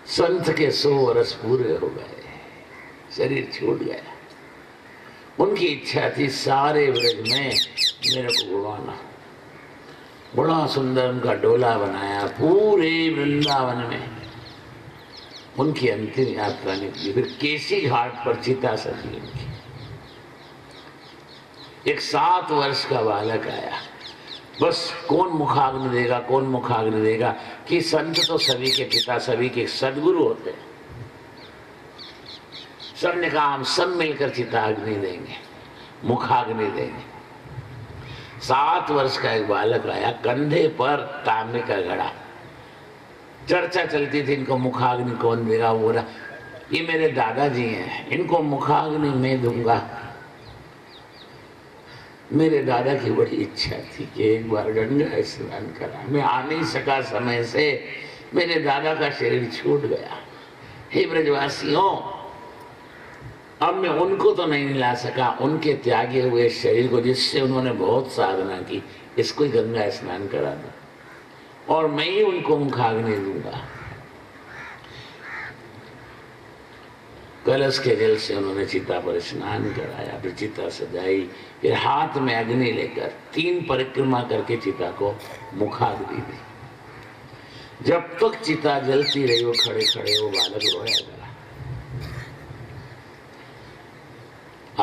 संत के 100 वर्ष पूरे हो गए, शरीर छूट गया। उनकी इच्छा थी सारे ब्रज में मेरे को घुमाना। बड़ा सुंदर उनका डोला बनाया पूरे वृंदावन में। उनकी अंतिम यात्रा निकली। फिर केसी घाट पर चिता सजी उनकी। एक 7 वर्ष का बालक आया। बस कौन मुखाग्नि देगा, कौन मुखाग्नि देगा, कि संत तो सभी के पिता, सभी के सदगुरु होते हैं। सबने कहा हम सब मिलकर चिताग्नि देंगे, मुखाग्नि देंगे। 7 वर्ष का एक बालक आया, कंधे पर तांबे का घड़ा। चर्चा चलती थी इनको मुखाग्नि कौन देगा। वो बोला ये मेरे दादाजी हैं, इनको मुखाग्नि मैं दूंगा। मेरे दादा की बड़ी इच्छा थी कि एक बार गंगा स्नान करा। मैं आ नहीं सका समय से, मेरे दादा का शरीर छूट गया। हे ब्रजवासियों, अब मैं उनको तो नहीं ला सका, उनके त्यागे हुए शरीर को, जिससे उन्होंने बहुत साधना की, इसको ही गंगा स्नान करा दो और मैं ही उनको मुखाग्नि दूंगा। कलश के जल से उन्होंने चिता पर स्नान कराया, फिर चिता सजाई, फिर हाथ में अग्नि लेकर 3 परिक्रमा करके चिता को मुखाग्नि दी। जब तक चिता जलती रही वो खड़े खड़े वो बालक रोया करा।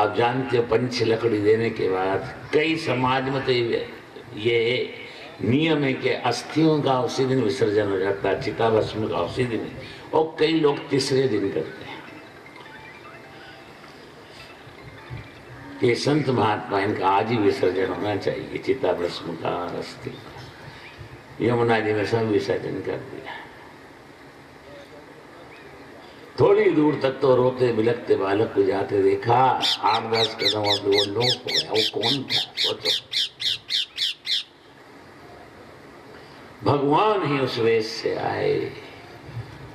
आप जानते हो पंच लकड़ी देने के बाद कई समाज में तो ये नियम है कि अस्थियों का उसी दिन विसर्जन हो जाता है, चिता भस्म का उसी दिन, और कई लोग तीसरे दिन करते हैं। ये संत महात्मा इनका आज ही विसर्जन होना चाहिए, चिता भस्म का, अस्थि का। यमुना जी में सब विसर्जन कर दिया। थोड़ी दूर तक तो रोते बिलखते बालक को जाते देखा। 8-10 कदम और वो लोप हो गया। वो कौन था? सोचो, भगवान ही उस वेश से आए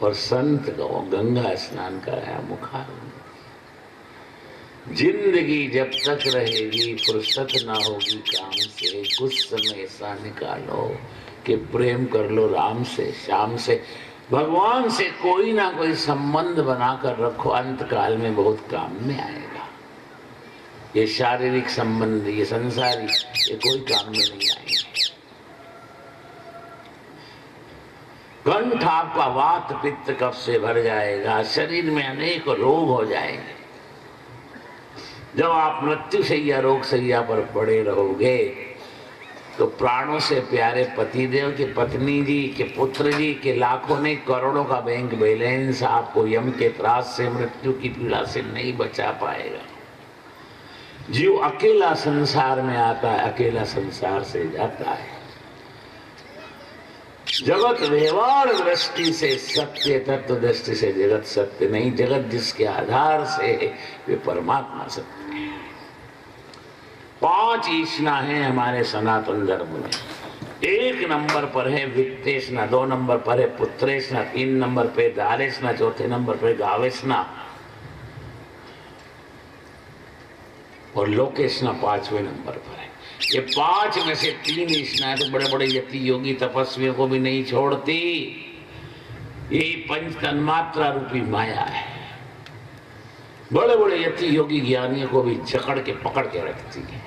और संत को गंगा स्नान कराया, मुखाग्नि। जिंदगी जब तक रहेगी फुर्सत ना होगी काम से, कुछ समय ऐसा निकालो कि प्रेम कर लो राम से, शाम से। भगवान से कोई ना कोई संबंध बनाकर रखो, अंत काल में बहुत काम में आएगा। ये शारीरिक संबंध, ये संसारी, ये कोई काम में नहीं आएंगे। कंठ आपका वात पित्त कफ से भर जाएगा, शरीर में अनेक रोग हो जाएंगे। जब आप मृत्यु शैया, रोग शैया पर पड़े रहोगे तो प्राणों से प्यारे पतिदेव के, पत्नी जी के, पुत्र जी के लाखों ने करोड़ों का बैंक बैलेंस आपको यम के त्रास से, मृत्यु की पीड़ा से नहीं बचा पाएगा। जीव अकेला संसार में आता है, अकेला संसार से जाता है। जगत व्यवहार दृष्टि से सत्य, तत्व दृष्टि से जगत सत्य नहीं। जगत जिसके आधार से वे परमात्मा सत्य है। 5 ईष्णा है हमारे सनातन धर्म में। 1 नंबर पर है वित्तेष्णा, 2 नंबर पर है पुत्रेष्णा, 3 नंबर पे दारेष्णा, 4थे नंबर पर गावेष्णा और लोकेष्णा 5वें नंबर पर है। ये 5 में से 3 ईष्णा तो बड़े बड़े यति योगी तपस्वियों को भी नहीं छोड़ती। यही पंच तन्मात्रा रूपी माया है, बड़े बड़े यति योगी ज्ञानियों को भी जकड़ के पकड़ के रखती है।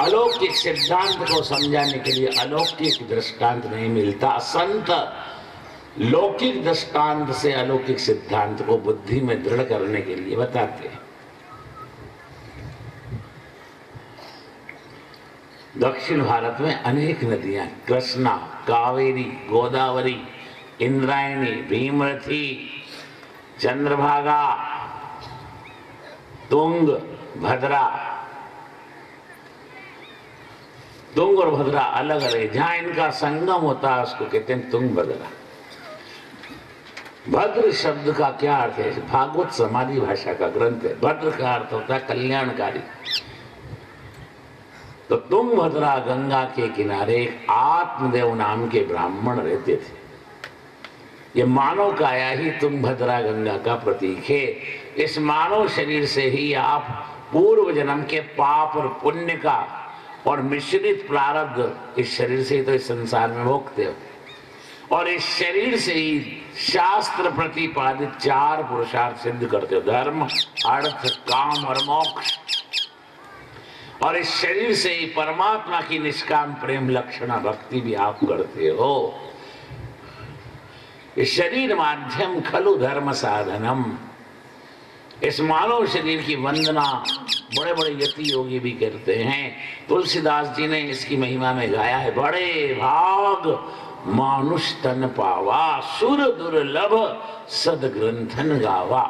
अलौकिक सिद्धांत को समझाने के लिए अलौकिक दृष्टांत नहीं मिलता। संत लौकिक दृष्टांत से अलौकिक सिद्धांत को बुद्धि में दृढ़ करने के लिए बताते हैं। दक्षिण भारत में अनेक नदियां, कृष्णा, कावेरी, गोदावरी, इंद्रायणी, भीमरथी, चंद्रभागा, तुंग, भद्रा। तुंग और भद्रा अलग अलग, जहां इनका संगम होता है उसको कहते हैं तुंग भद्रा। भद्र शब्द का क्या अर्थ है? भागवत समाधि भाषा का ग्रंथ है। भद्र का अर्थ होता है कल्याणकारी। तो तुंगभद्रा गंगा के किनारे आत्मदेव नाम के ब्राह्मण रहते थे। ये मानव काया ही तुंगभद्रा गंगा का प्रतीक है। इस मानव शरीर से ही आप पूर्व जन्म के पाप और पुण्य का और मिश्रित प्रारब्ध इस शरीर से ही तो इस संसार में भोगते हो। और इस शरीर से ही शास्त्र प्रतिपादित 4 पुरुषार्थ सिद्ध करते हो, धर्म, अर्थ, काम और मोक्ष। और इस शरीर से ही परमात्मा की निष्काम प्रेम लक्षणा भक्ति भी आप करते हो। इस शरीर माध्यम खलु धर्म साधनम, इस मानव शरीर की वंदना बड़े बड़े यति योगी भी करते हैं। तुलसीदास जी ने इसकी महिमा में गाया है, बड़े भाग मानुष तन पावा, सुर दुर्लभ सद ग्रंथन गावा।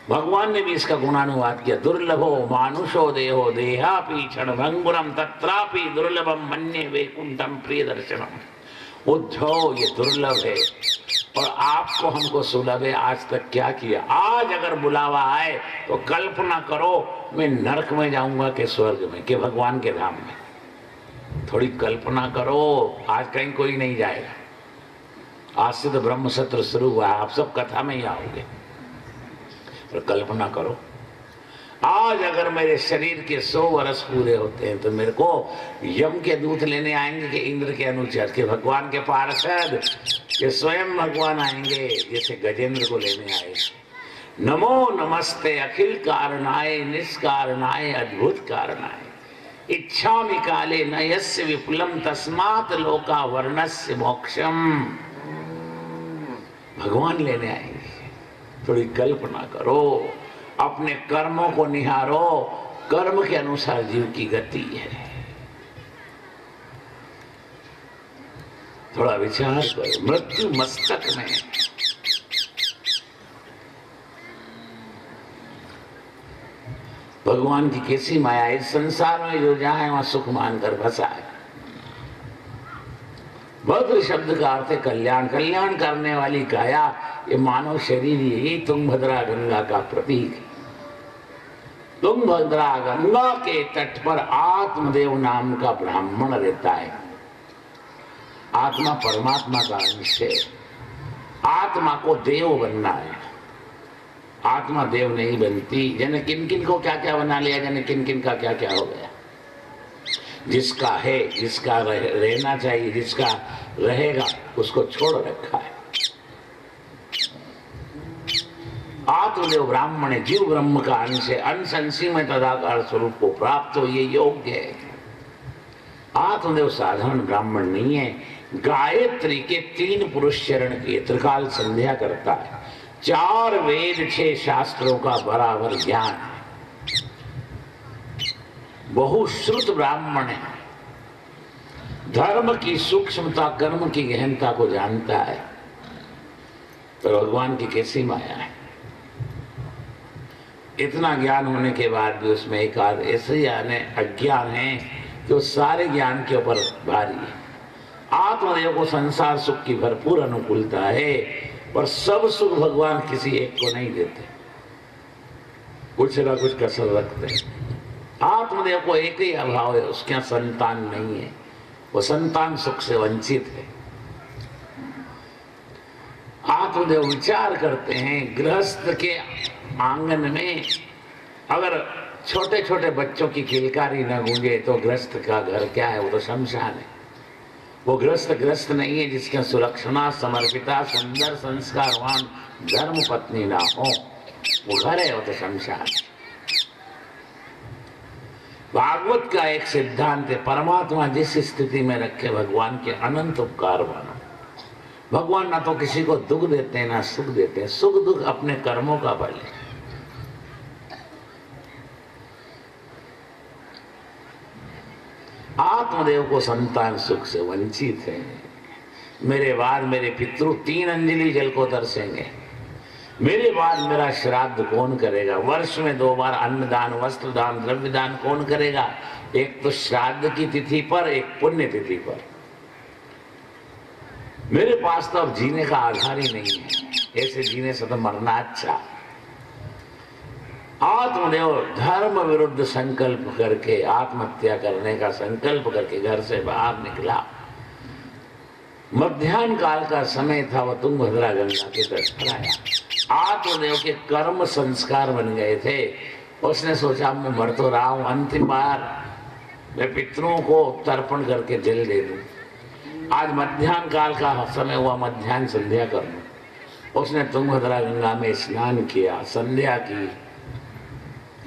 भगवान ने भी इसका गुणानुवाद किया, दुर्लभो मानुषो देहो देहापि क्षण भंगुरम तत्रापि दुर्लभम मन्ये वैकुंठम प्रिय दर्शनम। उद्धव, ये दुर्लभ है और आपको हमको सुलभ है। आज तक क्या किया? आज अगर बुलावा आए तो कल्पना करो मैं नरक में जाऊंगा कि स्वर्ग में कि भगवान के धाम में। थोड़ी कल्पना करो, आज कहीं कोई नहीं जाएगा। आज से तो ब्रह्म सत्र शुरू हुआ है, आप सब कथा में ही आओगे। पर कल्पना करो, आज अगर मेरे शरीर के 100 वर्ष पूरे होते हैं तो मेरे को यम के दूत लेने आएंगे कि इंद्र के अनुचर, के भगवान के पार्षद, कि स्वयं भगवान आएंगे जैसे गजेंद्र को लेने आए। नमो नमस्ते अखिल कारणाय निष्कारणाय अद्भुत कारणाय, इच्छा काले न यस्य विपुलम तस्मात् लोका वर्णस्य मोक्षम। भगवान लेने आएंगे। थोड़ी कल्पना करो, अपने कर्मों को निहारो, कर्म के अनुसार जीव की गति है। थोड़ा विचार करो, मृत्यु मस्तक में। भगवान की कैसी माया, इस संसार में जो जाए वहां सुख मानकर बसा है। भद्र शब्द का अर्थ है कल्याण, कल्याण करने वाली काया। ये मानव शरीर यही तुंगभद्रा गंगा का प्रतीक है। तुंगभद्रा गंगा के तट पर आत्मदेव नाम का ब्राह्मण रहता है। आत्मा परमात्मा का अंश है। आत्मा को देव बनना है, आत्मा देव नहीं बनती। जने किन किन को क्या क्या बना लिया, जने किन किन का क्या क्या हो गया। जिसका है, जिसका रहना चाहिए, जिसका रहेगा, उसको छोड़ रखा है। आत्मदेव ब्राह्मण है, जीव ब्रह्म का अंश है। अंश अंशी में तदाकार स्वरूप को प्राप्त हो, ये योग्य है। आत्मदेव साधारण ब्राह्मण नहीं है। गायत्री के 3 पुरुष चरण किए, त्रिकाल संध्या करता है। 4 वेद 6 शास्त्रों का बराबर ज्ञान है। बहुश्रुत ब्राह्मण है। धर्म की सूक्ष्मता, कर्म की गहनता को जानता है। तो भगवान की कैसी माया है। इतना ज्ञान होने के बाद भी उसमें एक आध ऐसे अज्ञान है कि वो सारे ज्ञान के ऊपर भारी है। आत्मदेव को संसार सुख की भरपूर अनुकूलता है, पर सब सुख भगवान किसी एक को नहीं देते, कुछ ना कुछ कसर रखते हैं। आत्मदेव को एक ही अभाव है, उसके यहाँ संतान नहीं है। वो संतान सुख से वंचित है। आत्मदेव विचार करते हैं, गृहस्थ के आंगन में अगर छोटे छोटे बच्चों की किलकारी न गूंजे तो गृहस्थ का घर क्या है? वो तो शमशान है। वो गृहस्थ नहीं है जिसके सुलक्षणा, समर्पिता, सुंदर, संस्कारवान धर्म पत्नी ना हो। वो घर है, वो तो शमशान। भागवत का एक सिद्धांत है, परमात्मा जिस स्थिति में रखे भगवान के अनंत उपकार मानो। भगवान ना तो किसी को दुख देते हैं ना सुख देते हैं। सुख दुख अपने कर्मों का बल है। आत्मदेव को संतान सुख से वंचित है। मेरे बाद मेरे पितृ 3 अंजलि जल को तरसेंगे। मेरे बाद मेरा श्राद्ध कौन करेगा? वर्ष में 2 बार अन्नदान, वस्त्र दान, द्रव्य दान कौन करेगा? एक तो श्राद्ध की तिथि पर, एक पुण्य तिथि पर। मेरे पास तो अब जीने का आधार ही नहीं है। ऐसे जीने से तो मरना अच्छा। आत्मदेव धर्म विरुद्ध संकल्प करके, आत्महत्या करने का संकल्प करके घर से बाहर निकला। मध्याह्न काल का समय था। वह तुंगभद्रा गंगा के तट पर आया। आत्मदेव के कर्म संस्कार बन गए थे। उसने सोचा मैं मर तो रहा हूं, अंतिम बार मैं पितरों को तर्पण करके जल दे दूं। आज मध्याह्न काल का समय हुआ, मध्याह्न संध्या कर लो। उसने तुंगभद्रा गंगा में स्नान किया, संध्या की,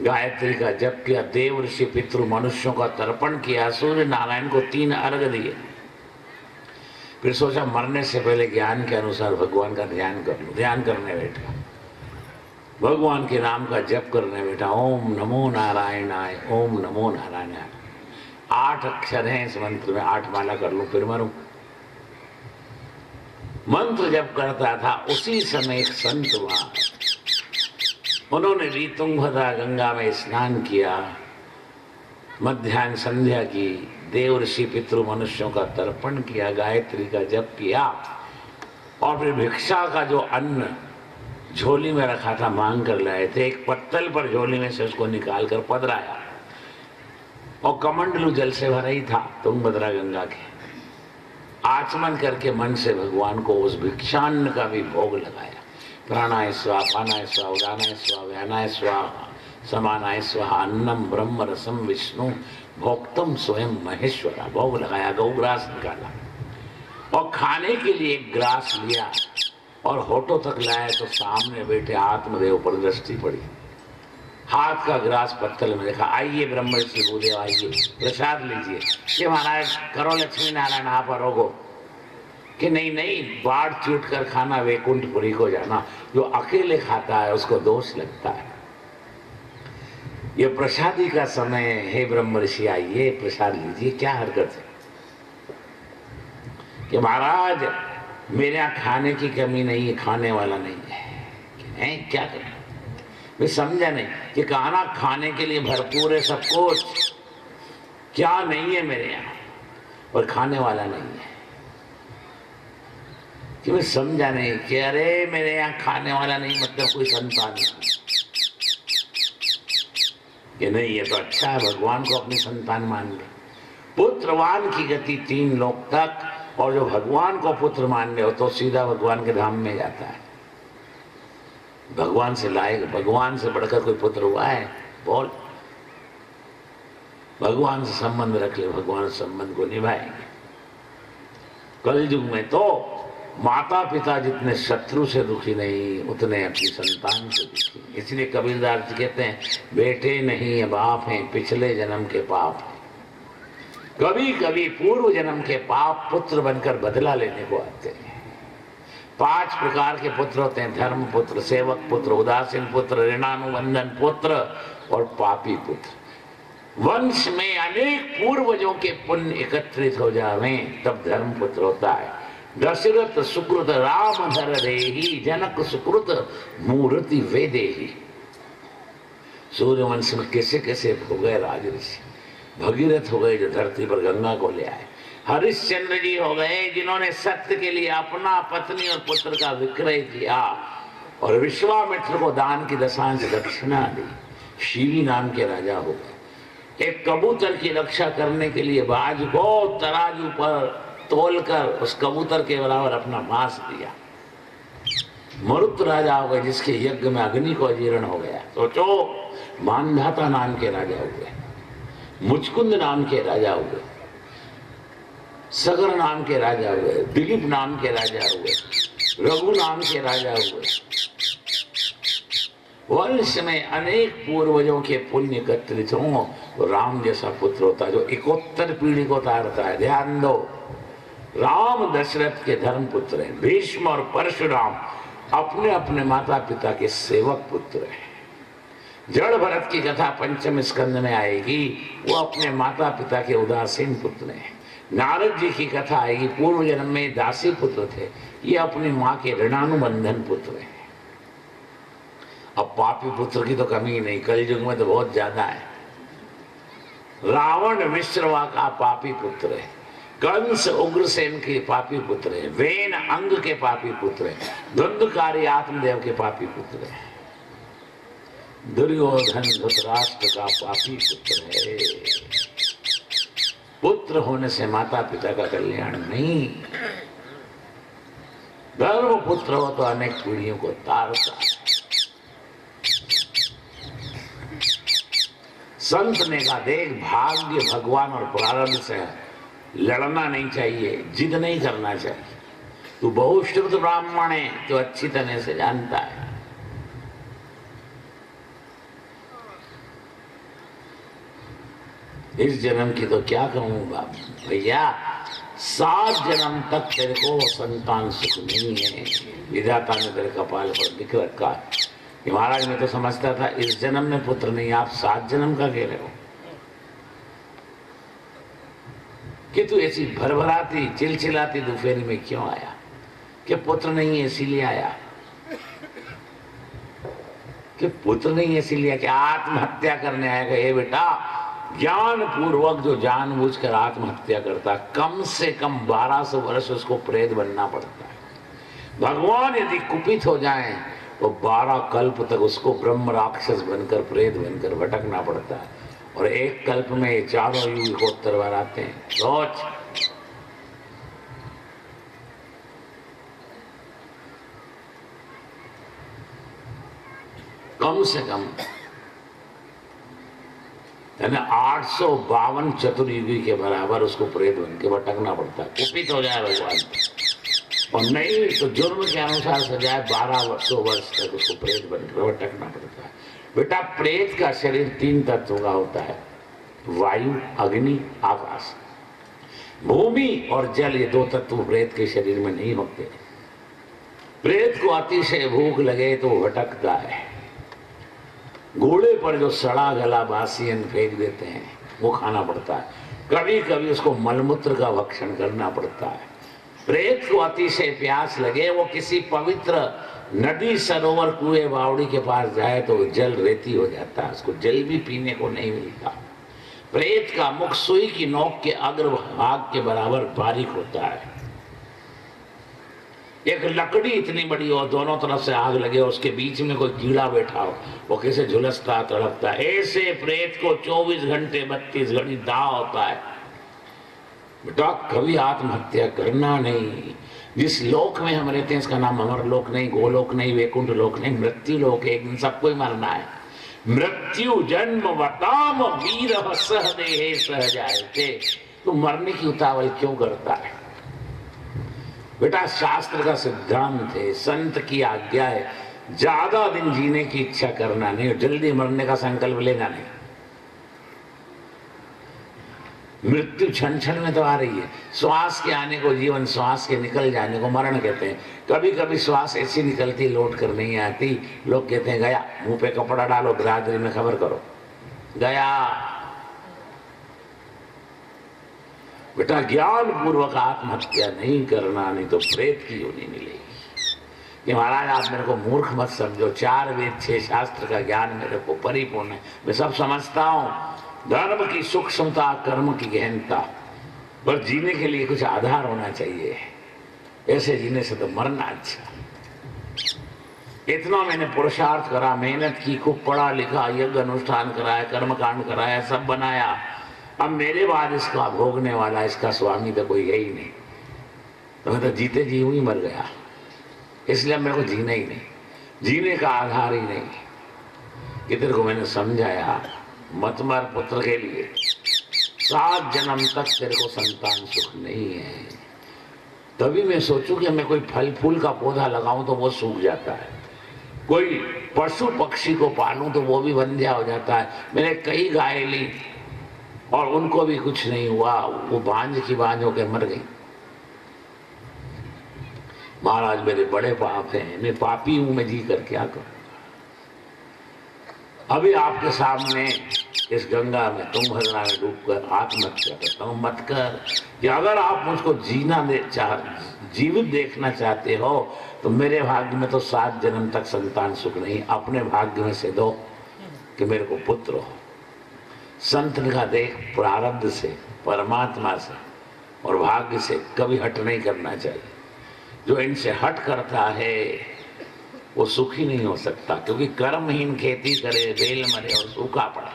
गायत्री का जप किया, देव ऋषि पितृ मनुष्यों का तर्पण किया, सूर्य नारायण को 3 अर्घ दिए। फिर सोचा मरने से पहले ज्ञान के अनुसार भगवान का ध्यान कर लो। ध्यान करने बैठा, भगवान के नाम का जप करने बैठा। ओम नमो नारायणाय, ओम नमो नारायणाय। 8 अक्षर हैं इस मंत्र में, 8 माला कर लूं फिर मरूं। मंत्र जप करता था, उसी समय एक संत वहां, उन्होंने भी तुंगभद्रा गंगा में स्नान किया, मध्याह्न संध्या की, देव ऋषि पितृ मनुष्यों का तर्पण किया, गायत्री का जप किया, और फिर भिक्षा का जो अन्न झोली में रखा था मांग कर लाए थे। एक पत्तल पर झोली में से उसको निकाल कर पधराया, और कमंडलू जल से भरा ही था तुंगभद्रा गंगा के। आचमन करके मन से भगवान को उस भिक्षान्न का भी भोग लगाया। प्राणाय स्वाहा, पानाय स्वाहा, उदानाय स्वाहा, व्यानाय स्वाहा, समानाय स्वाहा, अन्नम ब्रह्म रसम विष्णु भोक्तम स्वयं महेश्वरा। भोग लगाया, गौग्रास निकाला, और खाने के लिए एक ग्रास लिया और होठों तक लाया तो सामने बैठे आत्मदेव पर दृष्टि पड़ी। हाथ का ग्रास पत्तल में देखा, आइए ब्रह्म ऋषि भूदेव, आइए प्रसाद लीजिए। कि महाराज करो लक्ष्मी नारायण आप अरोगो। कि नहीं नहीं, बाढ़ चूट कर खाना वैकुंठपुरी को जाना। जो अकेले खाता है उसको दोष लगता है। ये प्रसादी का समय है, ब्रह्म ऋषि आइए प्रसाद लीजिए, क्या हरकत है। कि महाराज मेरे यहाँ खाने की कमी नहीं है, खाने वाला नहीं है। क्या करें, मैं समझा नहीं कि खाना खाने के लिए भरपूर है सब कुछ, क्या नहीं है मेरे यहाँ, और खाने वाला नहीं है। कि मैं समझा नहीं कि अरे मेरे यहाँ खाने वाला नहीं मतलब कोई संतान नहीं। कि नहीं, ये तो अच्छा है, भगवान को अपनी संतान मान ले। पुत्रवान की गति 3 लोक तक, और जो भगवान को पुत्र मान ले हो तो सीधा भगवान के धाम में जाता है। भगवान से लायक, भगवान से बढ़कर कोई पुत्र हुआ है? बोल। भगवान से संबंध रख ले, भगवान संबंध को निभाएंगे। कलयुग में तो माता पिता जितने शत्रु से दुखी नहीं, उतने अपनी संतान से दुखी। इसलिए कबीरदास जी कहते हैं, बेटे नहीं है बाप हैं, पिछले जन्म के पाप हैं। कभी कभी पूर्व जन्म के पाप पुत्र बनकर बदला लेने को आते हैं। 5 प्रकार के पुत्र होते हैं, धर्म पुत्र, सेवक पुत्र, उदासीन पुत्र, ऋणानुबंधन पुत्र और पापी पुत्र। वंश में अनेक पूर्वजों के पुण्य एकत्रित हो जावे तब धर्म पुत्र होता है। दशरथ सुकृत राम धर देहि, जनक सुकृत मूर्ति वेदेहि। सूर्यवंश में कैसे कैसे हो गए राजऋषि। भगीरथ हो गए जो धरती पर गंगा को ले आए। हरिश्चंद्र जी हो गए जिन्होंने सत्य के लिए अपना पत्नी और पुत्र का विक्रय किया, और विश्वामित्र को दान की 10 दक्षिणा दी। शीली नाम के राजा हो गए। एक कबूतर की रक्षा करने के लिए बाज को तराजू पर तोलकर उस कबूतर के बराबर अपना मांस दिया। मरुत राजा हो गए जिसके यज्ञ में अग्नि को अजीर्ण हो गया। सोचो, मानधाता नाम के राजा हुए, मुचकुंद नाम के राजा हुए, सगर नाम के राजा हुए, दिलीप नाम के राजा हुए, रघु नाम के राजा हुए। वंश में अनेक पूर्वजों के पुण्य एकत्रित हों तो राम जैसा पुत्र होता है जो 71 पीढ़ी को तारता है। ध्यान दो, राम दशरथ के धर्म पुत्र हैं। भीष्म और परशुराम अपने अपने माता पिता के सेवक पुत्र हैं। जड़ भरत की कथा 5वें स्कंद में आएगी, वो अपने माता पिता के उदासीन पुत्र हैं। नारद जी की कथा आएगी, पूर्व जन्म में दासी पुत्र थे, ये अपनी माँ के ऋणानुबंधन पुत्र हैं। अब पापी पुत्र की तो कमी नहीं, कलयुग में तो बहुत ज्यादा है। रावण विश्रवा का पापी पुत्र है, कंस उग्रसेन के पापी पुत्र है, वेन अंग के पापी पुत्र है, धुंधकारी आत्मदेव के पापी पुत्र है, दुर्योधन धृतराष्ट्र का पापी पुत्र है। पुत्र होने से माता पिता का कल्याण नहीं, धर्म पुत्र हो तो अनेक पीढ़ियों को तारता है। संत ने कहा, देख भाग्य भगवान और प्रारब्ध से लड़ना नहीं चाहिए, जिद नहीं करना चाहिए। तू बहुश्रुत ब्राह्मण है तो अच्छी तरह से जानता है। इस जन्म की तो क्या कहूँ भैया, 7 जन्म तक तेरे को संतान सुख नहीं है, विधाता ने तेरे कपाल पर लिख रखा है। महाराज मैं तो समझता था इस जन्म में पुत्र नहीं, आप 7 जन्म का कह रहे हो कि तू ऐसी भरभराती चिलचिलाती दोपहरी में क्यों आया, कि पुत्र नहीं है इसीलिए आया, कि पुत्र नहीं है इसीलिए कि आत्महत्या करने आएगा। ये बेटा ज्ञान पूर्वक जो जानबूझकर आत्महत्या करता कम से कम 1200 वर्ष उसको प्रेत बनना पड़ता है। भगवान यदि कुपित हो जाए तो 12 कल्प तक उसको ब्रह्म राक्षस बनकर प्रेत बनकर भटकना पड़ता है, और एक कल्प में ये चारों युग इकोत्तर बार आते हैं। सोच, कम से कम यानी 852 चतुर्युगी के बराबर उसको प्रेत बन के भटकना पड़ता है, कुपित हो जाए भगवान, और नहीं तो जुर्म के अनुसार सजाए 1200 वर्ष तक उसको प्रेत बनकर भटकना पड़ता है। बेटा प्रेत का शरीर 3 तत्वों का होता है, वायु, अग्नि, आकाश। भूमि और जल, ये 2 तत्व प्रेत के शरीर में नहीं होते। प्रेत को अतिशय भूख लगे तो भटकता है, घोड़े पर जो सड़ा गला बासी अन्न फेंक देते हैं वो खाना पड़ता है, कभी कभी उसको मलमूत्र का भक्षण करना पड़ता है। प्रेत को अतिशय प्यास लगे, वो किसी पवित्र नदी, सरोवर, कुएं, बावड़ी के पास जाए तो जल रेती हो जाता है, उसको जल भी पीने को नहीं मिलता। प्रेत का मुख सुई की नोक के अग्रभाग के बराबर बारीक होता है। एक लकड़ी इतनी बड़ी हो, दोनों तरफ से आग लगे, उसके बीच में कोई कीड़ा बैठा हो, वो कैसे झुलसता तड़पता है। ऐसे प्रेत को 24 घंटे 32 घड़ी दाव होता है। बेटा कभी आत्महत्या करना नहीं। जिस लोक में हम रहते हैं इसका नाम अमर लोक नहीं, गोलोक नहीं, वैकुंठ लोक नहीं, मृत्यु लोक है। एक दिन सबको ही मरना है। मृत्यु जन्म वताम वीर सह देहे सह जायते। तो मरने की उतावल क्यों करता है बेटा? शास्त्र का सिद्धांत है, संत की आज्ञा है, ज्यादा दिन जीने की इच्छा करना नहीं, जल्दी मरने का संकल्प लेना नहीं। मृत्यु क्षण क्षण में तो आ रही है। श्वास के आने को जीवन, श्वास के निकल जाने को मरण कहते हैं। कभी कभी श्वास ऐसी निकलती लौट कर नहीं आती, लोग कहते हैं गया, मुंह पे कपड़ा डालो, बिरादरी में खबर करो, गया। बेटा ज्ञान पूर्वक आत्महत्या नहीं करना, नहीं तो प्रेत की योनि मिलेगी। कि महाराज आप मेरे को मूर्ख मत समझो, 4 वेद 6 शास्त्र का ज्ञान मेरे को परिपूर्ण है, मैं सब समझता हूँ। धर्म की सूक्ष्मता, कर्म की गहनता, पर जीने के लिए कुछ आधार होना चाहिए। ऐसे जीने से तो मरना अच्छा। इतना मैंने पुरुषार्थ करा, मेहनत की, खूब पढ़ा लिखा, यज्ञ अनुष्ठान कराया, कर्मकांड कराया, सब बनाया। अब मेरे बाद इसका भोगने वाला, इसका स्वामी तो कोई है ही नहीं, तो मैं तो जीते जी ही मर गया। इसलिए मेरे को जीना ही नहीं, जीने का आधार ही नहीं। किधर को मैंने समझाया, मत मर पुत्र के लिए, 7 जन्म तक तेरे को संतान सुख नहीं है। तभी मैं सोचूं कि मैं कोई फल फूल का पौधा लगाऊं तो वो सूख जाता है, कोई पशु पक्षी को पालूं तो वो भी बंध्या हो जाता है। मैंने कई गायें ली और उनको भी कुछ नहीं हुआ, वो बांझ की बांझ होकर मर गई। महाराज मेरे बड़े पाप हैं, मैं पापी हूं, मैं जी कर क्या करूं। अभी आपके सामने इस गंगा में तुंगभद्रा में डूबकर आत्महत्या करता हूं। मत कर। कि अगर आप मुझको जीवित देखना चाहते हो तो मेरे भाग्य में तो 7 जन्म तक संतान सुख नहीं, अपने भाग्य में से दो कि मेरे को पुत्र हो। संत का देख, प्रारब्ध से, परमात्मा से और भाग्य से कभी हट नहीं करना चाहिए। जो इनसे हट करता है वो सुखी नहीं हो सकता, क्योंकि कर्महीन खेती करे, बेल मरे और सूखा पड़े।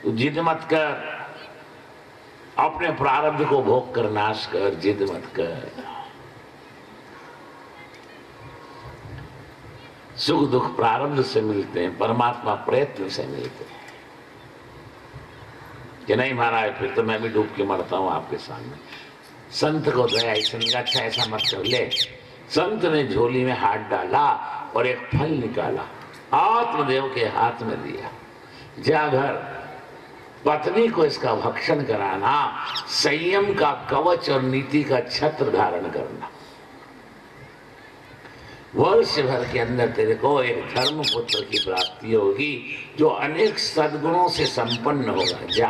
तो जिद मत कर, अपने प्रारब्ध को भोग कर नाश कर, जिद मत कर। सुख दुख प्रारब्ध से मिलते हैं, परमात्मा प्रयत्न से मिलते हैं। कि नहीं महाराज फिर तो मैं भी डूब के मरता हूं आपके सामने। संत को दया आई, संत का अच्छा ऐसा मत कर ले। संत ने झोली में हाथ डाला और एक फल निकाला, आत्मदेव के हाथ में दिया, जा घर पत्नी को इसका भक्षण कराना, संयम का कवच और नीति का छत्र धारण करना। वर्ष भर के अंदर तेरे को एक धर्म पुत्र की प्राप्ति होगी जो अनेक सद्गुणों से संपन्न होगा। जा,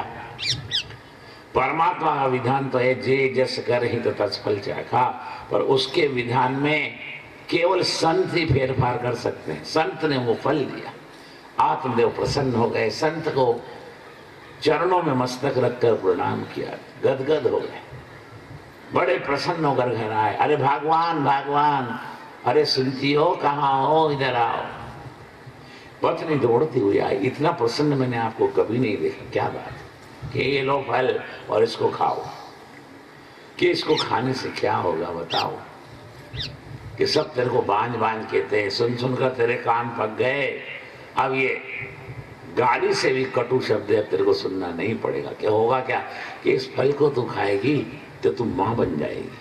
परमात्मा का विधान तो है जे जस कर ही तो तत्फल चाखा, पर उसके विधान में केवल संत ही फेरफार कर सकते हैं। संत ने वो फल दिया, आत्मदेव प्रसन्न हो गए, संत को चरणों में मस्तक रखकर प्रणाम किया, गदगद हो गए, बड़े प्रसन्न होकर घर आए। अरे भगवान भगवान, अरे सुनती हो, कहाँ हो, इधर आओ। पत्नी दौड़ती हुई आई, इतना प्रसन्न मैंने आपको कभी नहीं देखा। क्या बात कि ये लो फल और इसको खाओ, कि इसको खाने से क्या होगा बताओ। कि सब तेरे को बांझ बांझ कहते हैं, सुन सुनकर तेरे कान पक गए, अब ये गाली से भी कटु शब्द है तेरे को सुनना नहीं पड़ेगा। क्या होगा क्या कि इस फल को तू खाएगी तो तू मां बन जाएगी,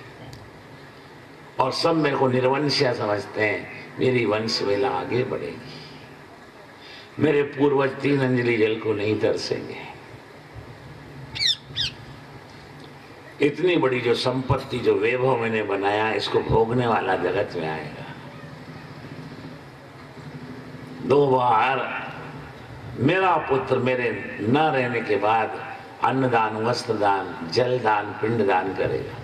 और सब मेरे को निर्वंशिया समझते हैं, मेरी वंश वेला आगे बढ़ेगी, मेरे पूर्वज 3 अंजलि जल को नहीं तरसेंगे। इतनी बड़ी जो संपत्ति, जो वैभव मैंने बनाया, इसको भोगने वाला जगत में आएगा। 2 बार मेरा पुत्र मेरे न रहने के बाद अन्नदान, वस्त्रदान, जलदान, पिंडदान करेगा।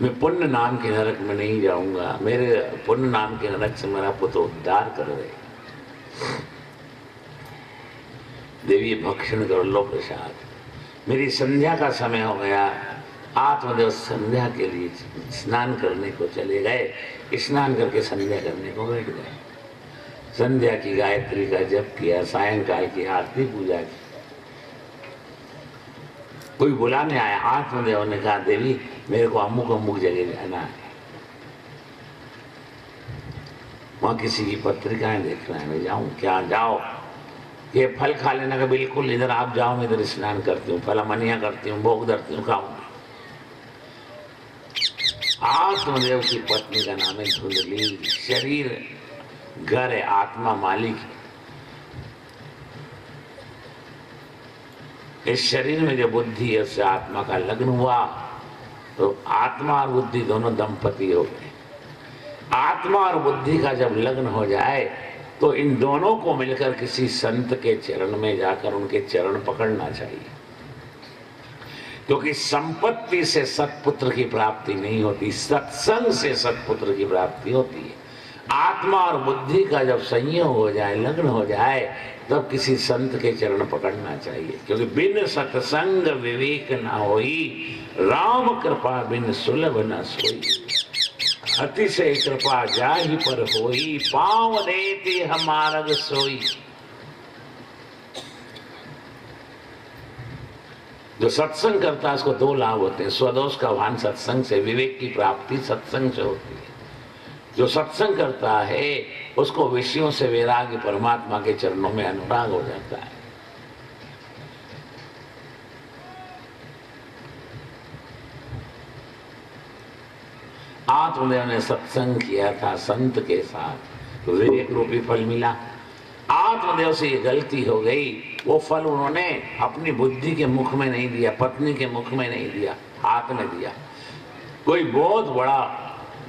मैं पुण्य नाम के नरक में नहीं जाऊंगा, मेरे पुण्य नाम के नरक से मेरा पुत्र उद्धार कर रहे। देवी भक्षण कर लो प्रसाद। मेरी संध्या का समय हो गया, आत्मदेव संध्या के लिए स्नान करने को चले गए। स्नान करके संध्या करने को बैठ गए। संध्या की गायत्री का जप किया, सायंकाल की आरती पूजा की। कोई बुलाने आया, आत्मदेव ने कहा देवी मेरे को अमुक अमुक जगह जाना है, वहां किसी की पत्रिकाएं देखना है, मैं जाऊं क्या? जाओ, ये फल खा लेना का बिल्कुल, इधर आप जाओ, मैं इधर स्नान करती हूँ, फलामनिया करती हूँ, भोग धरती हूँ, खाऊंगी। आत्मदेव की पत्नी का नाम है धुंधली। शरीर घर है, आत्मा मालिक है। इस शरीर में जो बुद्धि है उससे आत्मा का लग्न हुआ, तो आत्मा और बुद्धि दोनों दंपति हो गए। आत्मा और बुद्धि का जब लग्न हो जाए तो इन दोनों को मिलकर किसी संत के चरण में जाकर उनके चरण पकड़ना चाहिए, क्योंकि संपत्ति से सत्पुत्र की प्राप्ति नहीं होती, सत्संग से सत्पुत्र की प्राप्ति होती है। आत्मा और बुद्धि का जब संयोग हो जाए, लग्न हो जाए, तब किसी संत के चरण पकड़ना चाहिए, क्योंकि बिन सत्संग विवेक न होई, राम कृपा बिन सुलभ न सोई। अतिशय कृपा जाहि पर होई, पाँव देती हमारग सोई। जो सत्संग करता है उसको 2 लाभ होते हैं। स्वदोष का भान सत्संग से, विवेक की प्राप्ति सत्संग से होती है। जो सत्संग करता है उसको विषयों से वैराग्य, परमात्मा के चरणों में अनुराग हो जाता है। आत्मदेव ने सत्संग किया था संत के साथ, तो विवेक रूपी फल मिला। आत्मदेव से ये गलती हो गई, वो फल उन्होंने अपनी बुद्धि के मुख में नहीं दिया, पत्नी के मुख में नहीं दिया, हाथ में दिया। कोई बहुत बड़ा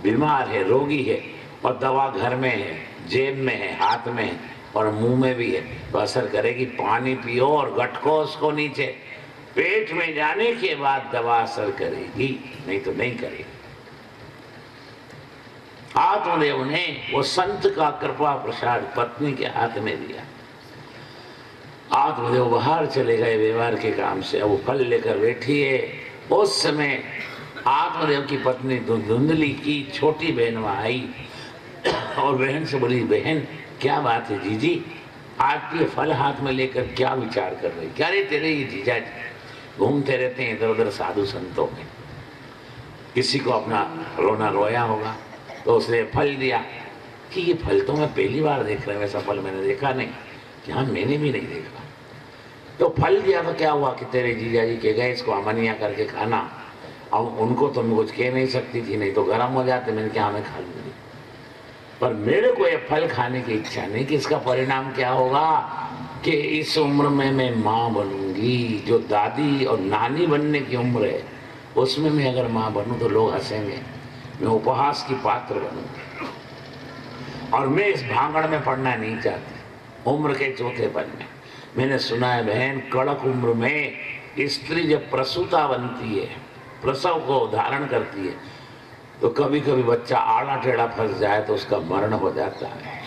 बीमार है, रोगी है, और दवा घर में है, जेब में है, हाथ में है और मुंह में भी है, तो असर करेगी। पानी पियो और गटको उसको नीचे, पेट में जाने के बाद दवा असर करेगी, नहीं तो नहीं करेगी। आत्मदेव ने वो संत का कृपा प्रसाद पत्नी के हाथ में दिया। आत्मदेव बाहर चले गए व्यवहार के काम से, अब वो फल लेकर बैठी है। उस समय आत्मदेव की पत्नी धुंधली की छोटी बहन वहां आई और बहन से बोली, बहन क्या बात है जीजी, आज ये फल हाथ में लेकर क्या विचार कर रही? क्या रे तेरे ये जीजा घूमते रहते हैं इधर उधर साधु संतों में, किसी को अपना रोना रोया होगा तो उसने फल दिया कि ये फल तो मैं पहली बार देख रहा हूँ, ऐसा फल मैंने देखा नहीं। कि हाँ, मैंने भी नहीं देखा। तो फल दिया तो क्या हुआ कि तेरे जीजा जी के गए, इसको अमनिया करके खाना। अब उनको तो मैं कुछ कह नहीं सकती थी, नहीं तो गर्म हो जाते। मैंने क्या, मैं खा लूंगी, पर मेरे को ये फल खाने की इच्छा नहीं कि इसका परिणाम क्या होगा कि इस उम्र में मैं माँ बनूंगी, जो दादी और नानी बनने की उम्र है उसमें मैं अगर माँ बनूं तो लोग हंसेंगे, मैं उपहास की पात्र बनूंगी। और मैं इस भांगड़ में पड़ना नहीं चाहती। उम्र के चौथेपन में मैंने सुना है बहन, कड़क उम्र में स्त्री जब प्रसूता बनती है, प्रसव को धारण करती है, तो कभी कभी बच्चा आड़ा टेढ़ा फंस जाए तो उसका मरण हो जाता है।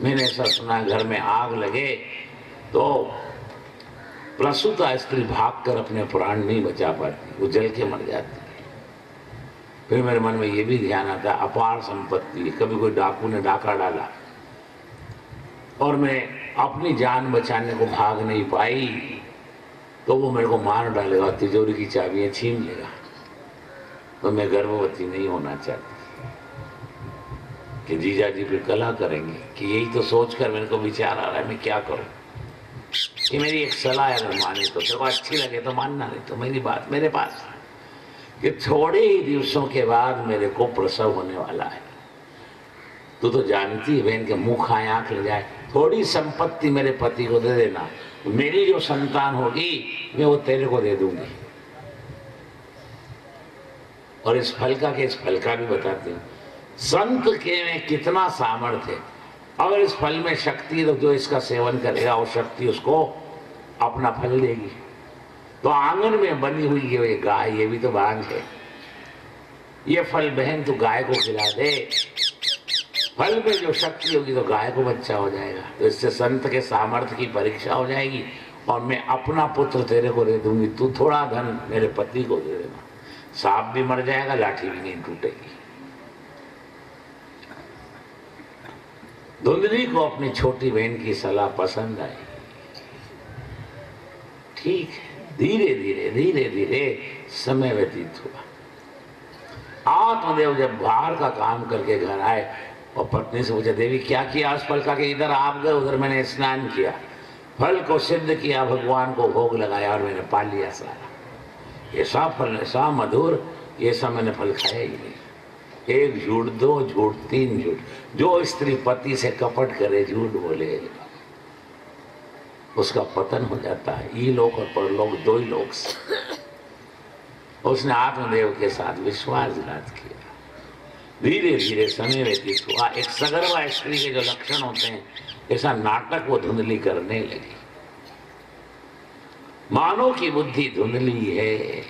मैंने ऐसा सुना, घर में आग लगे तो प्रसूता स्त्री भागकर अपने प्राण नहीं बचा पाती, वो जल के मर जाती है। फिर मेरे मन में ये भी ध्यान आता, अपार संपत्ति, कभी कोई डाकू ने डाका डाला और मैं अपनी जान बचाने को भाग नहीं पाई तो वो मेरे को मार डालेगा, तिजोरी की चाबियां छीन लेगा। तो मैं गर्भवती नहीं होना चाहती कि जीजा जी फिर कला करेंगे, कि यही तो सोचकर मेरे को विचार आ रहा है मैं क्या करूं। कि मेरी एक सलाह अगर माने तो तेरे को अच्छी लगे तो मानना, नहीं तो मेरी बात मेरे पास कि थोड़े ही दिवसों के बाद मेरे को प्रसव होने वाला है। तू तो जानती है बहन के मुंह खाए आंख ले जाए, थोड़ी संपत्ति मेरे पति को दे देना, मेरी जो संतान होगी मैं वो तेरे को दे दूंगी। और इस फल का भी बताती हूँ, संत के में कितना सामर्थ्य है। अगर इस फल में शक्ति है तो जो इसका सेवन करेगा वो शक्ति उसको अपना फल देगी। तो आंगन में बनी हुई ये गाय, ये भी तो भांग है, ये फल बहन तू गाय को खिला दे, फल में जो शक्ति होगी तो गाय को बच्चा हो जाएगा। तो इससे संत के सामर्थ्य की परीक्षा हो जाएगी और मैं अपना पुत्र तेरे को दे दूंगी, तू थोड़ा धन मेरे पति को दे देना। सांप भी मर जाएगा, लाठी भी नहीं टूटेगी। धुंधली को अपनी छोटी बहन की सलाह पसंद आई। ठीक है, धीरे धीरे धीरे धीरे समय व्यतीत हुआ। आत्मदेव जब बाहर का काम करके घर आए और पत्नी से पूछा, देवी क्या किया आज फल का? कि इधर आप गए, उधर मैंने स्नान किया, फल को सिद्ध किया, भगवान को भोग लगाया और मैंने पा लिया सारा। ऐसा फल, ऐसा मधुर, ये सब मैंने फल खाया ही नहीं। एक झूठ, दो झूठ, तीन झूठ। जो स्त्री पति से कपट करे, झूठ बोले, उसका पतन हो जाता है। ई लोक और परलोक दो ही लोक से। उसने आत्मदेव के साथ विश्वासघात किया। धीरे धीरे समय व्यतीत हुआ। एक सगर्भा स्त्री के जो लक्षण होते हैं, ऐसा नाटक वो धुंधली करने लगी। मानव की बुद्धि धुंधली है।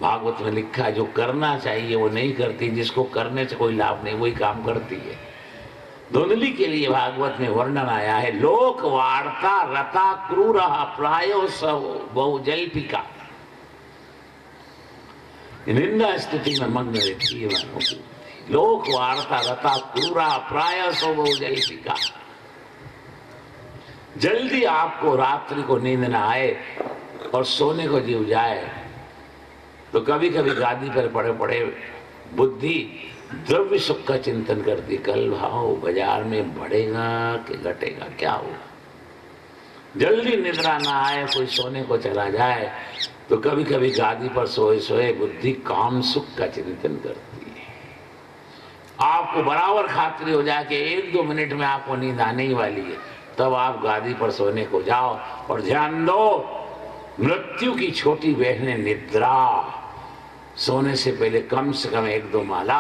भागवत में लिखा है, जो करना चाहिए वो नहीं करती, जिसको करने से कोई लाभ नहीं वही काम करती है। धुंधली के लिए भागवत में वर्णन आया है, लोक वार्ता रता क्रूरा प्रायो सब बहु जल्पिका। निंदा स्तुति में मग्न रहती है मानव की। लोक वार्ता रता क्रूरा प्राय सब बहु जल्पिका। जल्दी आपको रात्रि को नींद न आए और सोने को जीव जाए तो कभी कभी गादी पर पड़े पड़े बुद्धि द्रव्य सुख का चिंतन करती, कल भाव बाजार में बढ़ेगा कि घटेगा, क्या होगा। जल्दी निद्रा ना आए, कोई सोने को चला जाए तो कभी कभी गादी पर सोए सोए बुद्धि काम सुख का चिंतन करती है। आपको बराबर खातिर हो जाए कि 1-2 मिनट में आपको नींद आने ही वाली है, तब आप गादी पर सोने को जाओ और ध्यान दो, मृत्यु की छोटी बहनें निद्रा, सोने से पहले कम से कम 1-2 माला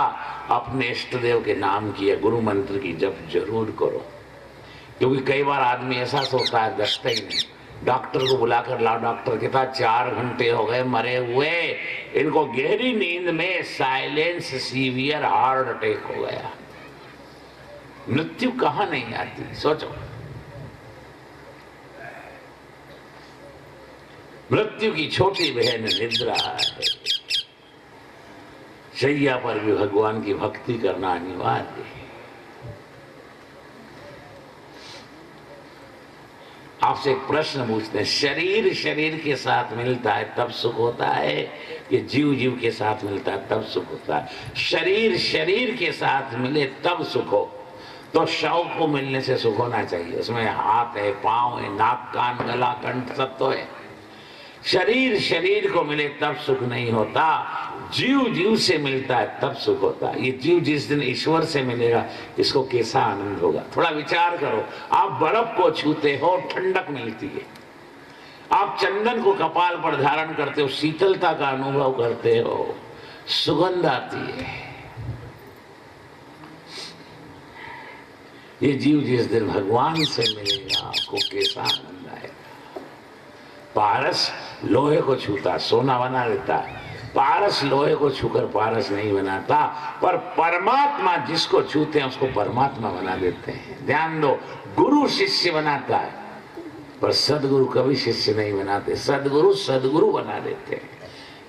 अपने इष्ट देव के नाम की या गुरु मंत्र की जप जरूर करो। क्योंकि कई बार आदमी ऐसा सोचता है दसता ही नहीं, डॉक्टर को बुलाकर लाओ, डॉक्टर कहता 4 घंटे हो गए मरे हुए, इनको गहरी नींद में साइलेंस सीवियर हार्ट अटैक हो गया। मृत्यु कहाँ नहीं आती, सोचो। मृत्यु की छोटी बहन निद्रा है। शैया पर भी भगवान की भक्ति करना अनिवार्य है। आपसे एक प्रश्न पूछते हैं, शरीर शरीर के साथ मिलता है तब सुख होता है कि जीव जीव के साथ मिलता है तब सुख होता है? शरीर शरीर के साथ मिले तब सुख हो। तो शव को मिलने से सुख होना चाहिए। उसमें हाथ है, पांव है, नाक, कान, गला, कंठ सब तो है। शरीर शरीर को मिले तब सुख नहीं होता, जीव जीव से मिलता है तब सुख होता है। ये जीव जिस दिन ईश्वर से मिलेगा इसको कैसा आनंद होगा। थोड़ा विचार करो, आप बर्फ को छूते हो, ठंडक मिलती है। आप चंदन को कपाल पर धारण करते हो, शीतलता का अनुभव करते हो, सुगंध आती है। ये जीव जिस दिन भगवान से मिलेगा आपको कैसा आनंद आएगा। पारस लोहे को छूता सोना बना देता है, पारस लोहे को छूकर पारस नहीं बनाता, पर परमात्मा जिसको छूते हैं उसको परमात्मा बना देते हैं। ध्यान दो, गुरु शिष्य बनाता है पर सदगुरु कभी शिष्य नहीं बनाते, सदगुरु सदगुरु बना देते हैं।